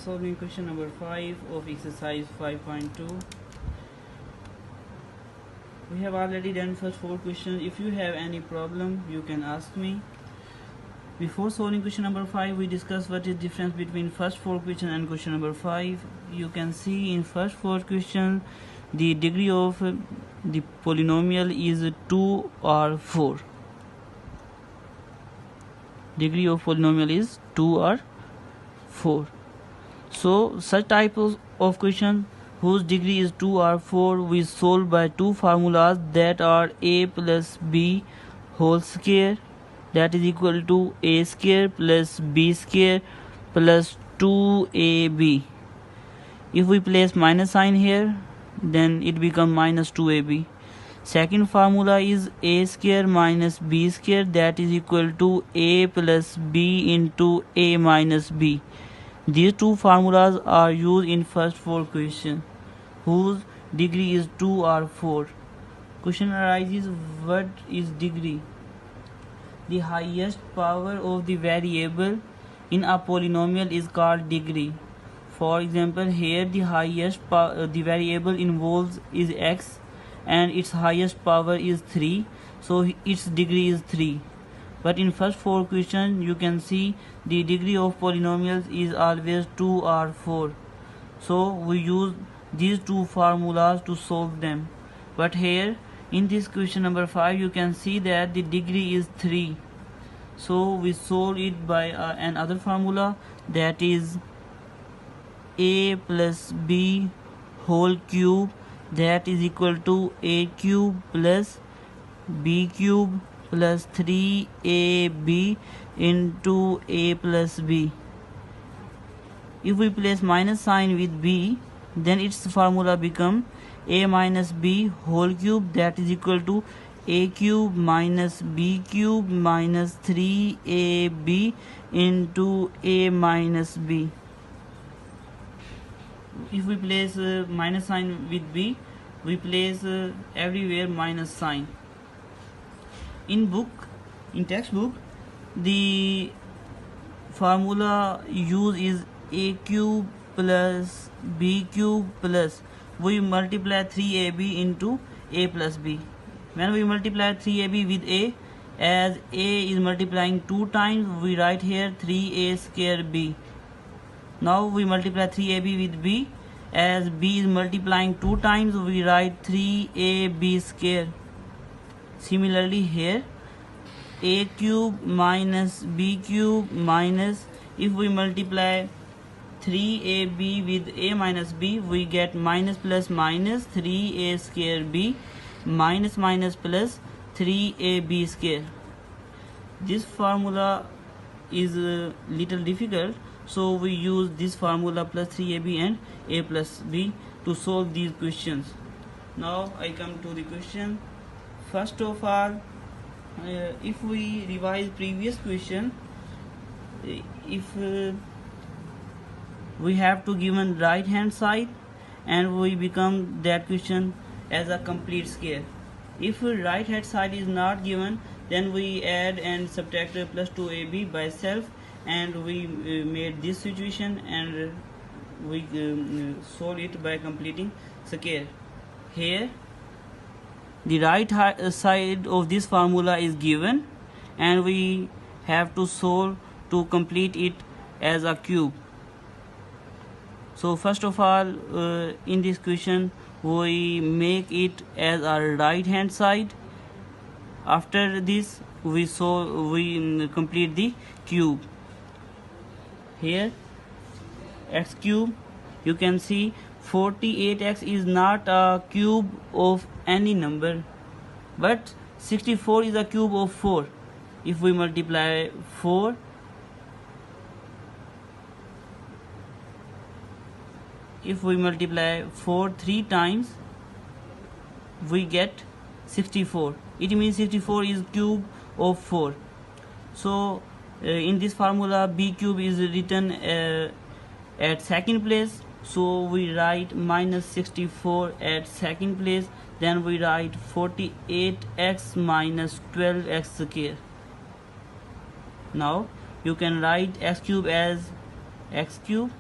solving question number 5 of exercise 5.2. We have already done first 4 questions. If you have any problem, you can ask me. Before solving question number 5, we discussed what is difference between first 4 questions and question number 5. You can see in first 4 questions, the degree of the polynomial is 2 or 4. Degree of polynomial is 2 or 4. So such type of question whose degree is 2 or 4 we solve by two formulas that are a plus b whole square, that is equal to a square plus b square plus 2ab. If we place minus sign here, then it becomes minus 2ab. Second formula is a square minus b square, that is equal to a plus b into a minus b. These two formulas are used in first 4 questions whose degree is 2 or 4. Question arises, what is degree? The highest power of the variable in a polynomial is called degree. For example, here the the variable involves is x and its highest power is 3, so its degree is 3. But in first 4 questions you can see the degree of polynomials is always 2 or 4. So we use these two formulas to solve them. But here in this question number 5 you can see that the degree is 3. So we solve it by another formula, that is a plus b whole cube, that is equal to a cube plus b cube plus 3ab into a plus b. If we place minus sign with b, then its formula become a minus b whole cube, that is equal to a cube minus b cube minus 3ab into a minus b. If we place minus sign with b, we place everywhere minus sign. In textbook, the formula used is a cube plus b cube plus we multiply 3ab into a plus b. When we multiply 3ab with a, as a is multiplying 2 times, we write here 3a square b. Now we multiply 3ab with b, as b is multiplying 2 times, we write 3ab square. Similarly here, a cube minus b cube minus, if we multiply 3ab with a minus b, we get minus plus minus 3a square b minus minus plus 3ab square. This formula is a little difficult, so we use this formula plus 3ab and a plus b to solve these questions. Now I come to the question. First of all, if we revise previous question, if we have to given right hand side and we become that question as a complete square. If right hand side is not given, then we add and subtract plus 2ab by self, and we made this situation and we solve it by completing square. Here the right side of this formula is given and we have to solve to complete it as a cube. So first of all, in this question we make it as our right hand side. After this we complete the cube. Here x cube, you can see 48x is not a cube of any number, but 64 is a cube of 4. If we multiply 4, if we multiply 4 3 times, we get 64. It means 64 is cube of 4. So in this formula b cube is written at second place, so we write minus 64 at second place, then we write 48x minus 12x square. Now you can write x cube as x cube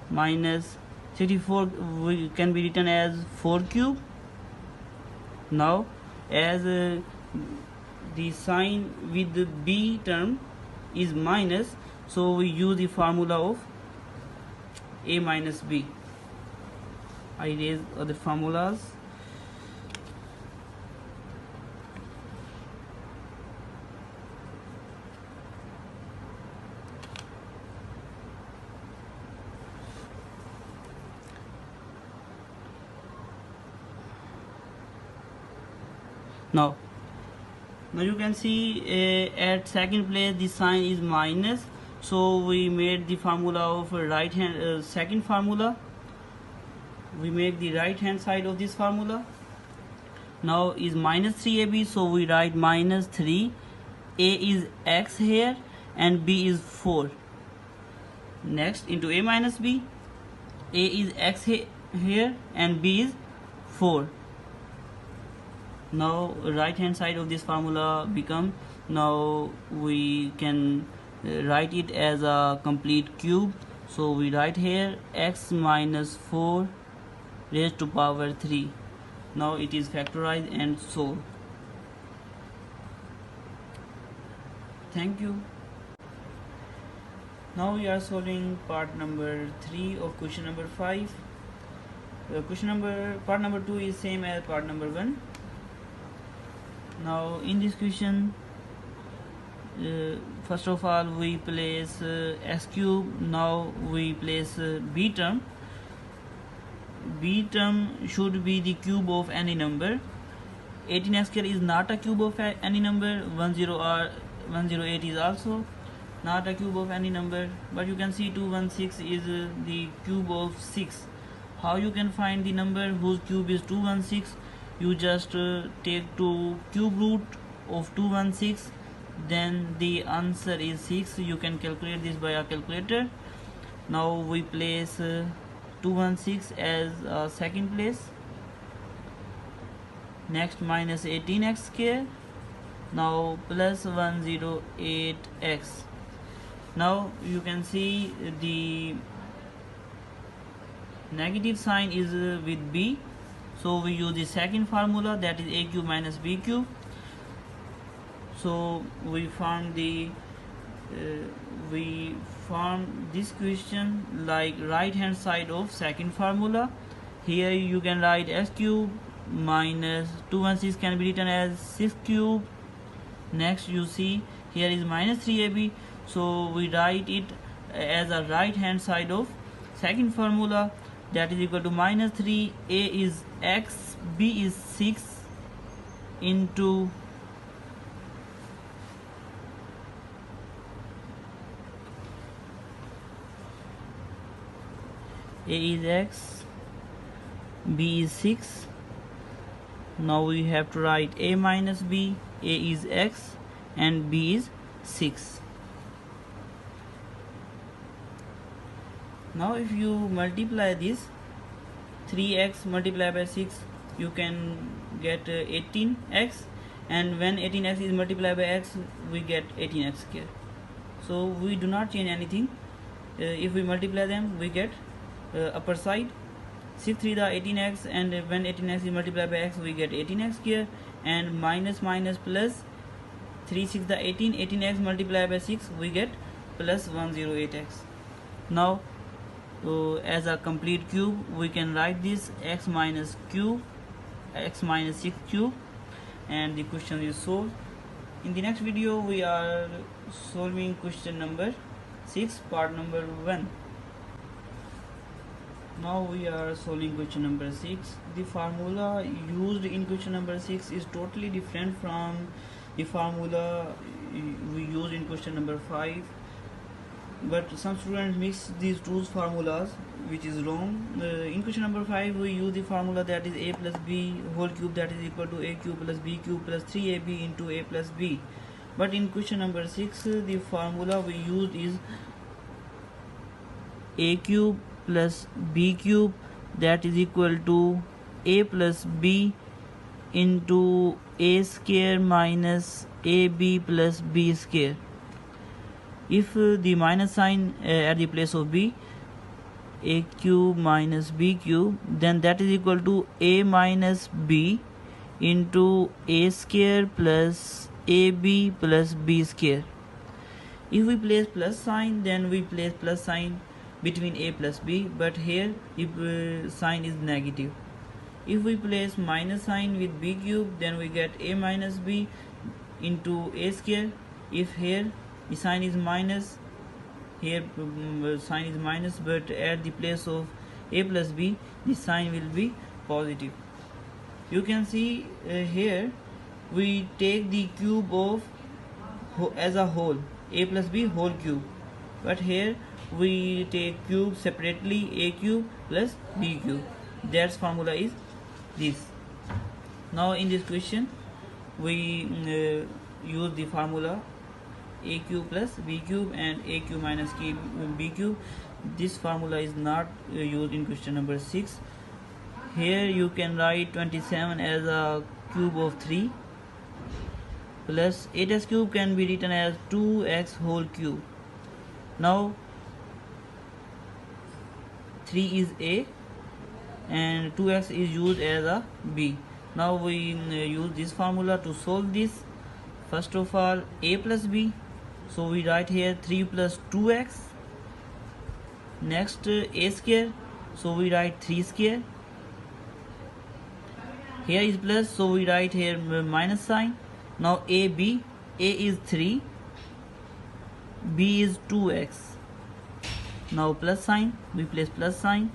minus 64 can be written as 4 cube. Now as the sign with the b term is minus, so we use the formula of a minus b. I erase other formulas. Now you can see at second place the sign is minus, so we made the formula of right hand second formula. We make the right hand side of this formula. Now is minus 3ab, so we write minus 3. A is x here and b is 4. Next into a minus b, a is x here and b is 4. Now right hand side of this formula become, now we can write it as a complete cube. So we write here x minus 4 raised to power 3. Now it is factorized and solved. Thank you. Now we are solving part number 3 of question number 5. Part number 2 is same as part number 1. Now in this question, first of all we place x cube. Now we place b term. B term should be the cube of any number. 18x square is not a cube of any number. 108 is also not a cube of any number. But you can see 216 is the cube of 6. How you can find the number whose cube is 216? You just take cube root of 216, then the answer is 6. You can calculate this by a calculator. Now we place 216 as second place. Next minus 18x square. Now plus 108x. Now you can see the negative sign is with b, so we use the second formula, that is a cube minus b cube. So we found this question like right hand side of second formula. Here you can write x cube minus 216 can be written as 6 cube. Next you see here is minus 3ab, so we write it as a right hand side of second formula, that is equal to minus 3. A is x, b is 6 into a is x, b is 6. Now we have to write a minus b. A is x and b is 6. Now if you multiply this, 3x multiplied by 6, you can get 18x, and when 18x is multiplied by x, we get 18x square. So we do not change anything. If we multiply them, we get upper side 6 3 the 18x, and when 18x is multiplied by x, we get 18x here, and minus minus plus 3 6 the 18x multiplied by 6, we get plus 108x. Now as a complete cube, we can write this x minus 6 cube, and the question is solved. In the next video we are solving question number 6, part number 1. Now we are solving question number 6. The formula used in question number 6 is totally different from the formula we used in question number 5, but some students mix these two formulas, which is wrong. In question number 5 we use the formula that is a plus b whole cube, that is equal to a cube plus b cube plus 3ab into a plus b. But in question number 6 the formula we used is a cube plus b cube, that is equal to a plus b into a square minus ab plus b square. If the minus sign at the place of b, a cube minus b cube, then that is equal to a minus b into a square plus ab plus b square. If we place plus sign, then we place plus sign between a plus b, but here if sign is negative. If we place minus sign with b cube, then we get a minus b into a square. If here the sign is minus, here sign is minus, but at the place of a plus b the sign will be positive. You can see here we take the cube of as a whole, a plus b whole cube, but here we take cube separately, a cube plus b cube. That formula is this. Now in this question we use the formula a cube plus b cube and a cube minus b cube. This formula is not used in question number 6. Here you can write 27 as a cube of 3 plus 8x cube can be written as 2x whole cube. Now 3 is a and 2x is used as a b. Now we use this formula to solve this. First of all, a plus b, so we write here 3 plus 2x. Next a square, so we write 3 square. Here is plus, so we write here minus sign. Now a is 3, b is 2x. Now plus sign, we place plus sign.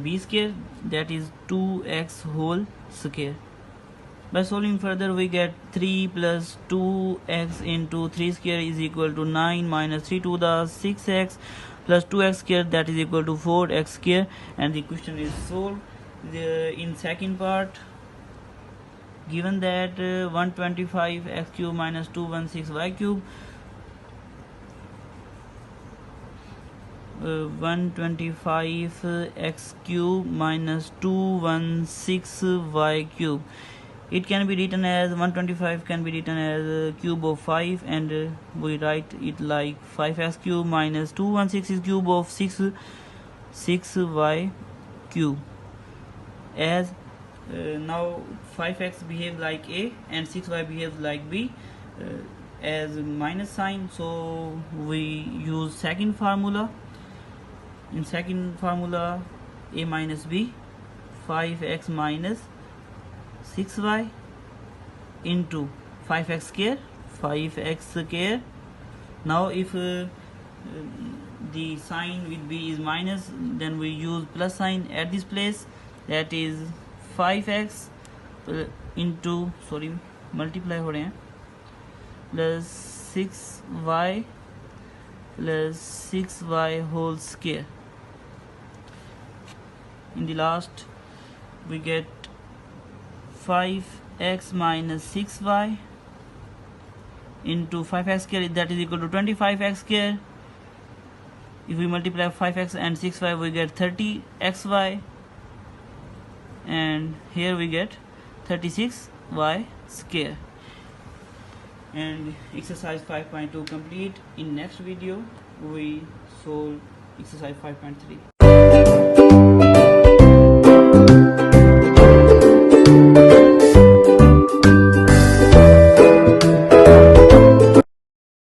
B square, that is 2x whole square. By solving further, we get 3 plus 2x into 3 square is equal to 9 minus 3 to the 6x plus 2x square, that is equal to 4x square, and the question is solved. In second part, given that 125x cube minus 216y cube, 125x cube minus 216y cube, it can be written as 125 can be written as a cube of 5, and we write it like 5x cube minus 216 is cube of 6y cube. As now 5x behaves like a and 6y behaves like b as minus sign, so we use second formula. In second formula, a minus b, 5x minus 6y into 5x square, 5x square. Now if the sign with b is minus, then we use plus sign at this place, that is 5x into multiply हो रहे हैं plus 6y plus 6y whole square. In the last we get 5x minus 6y into 5x square, that is equal to 25x square. If we multiply 5x and 6y, we get 30xy, and here we get 36y square. And exercise 5.2 complete. In next video we solve exercise 5.3.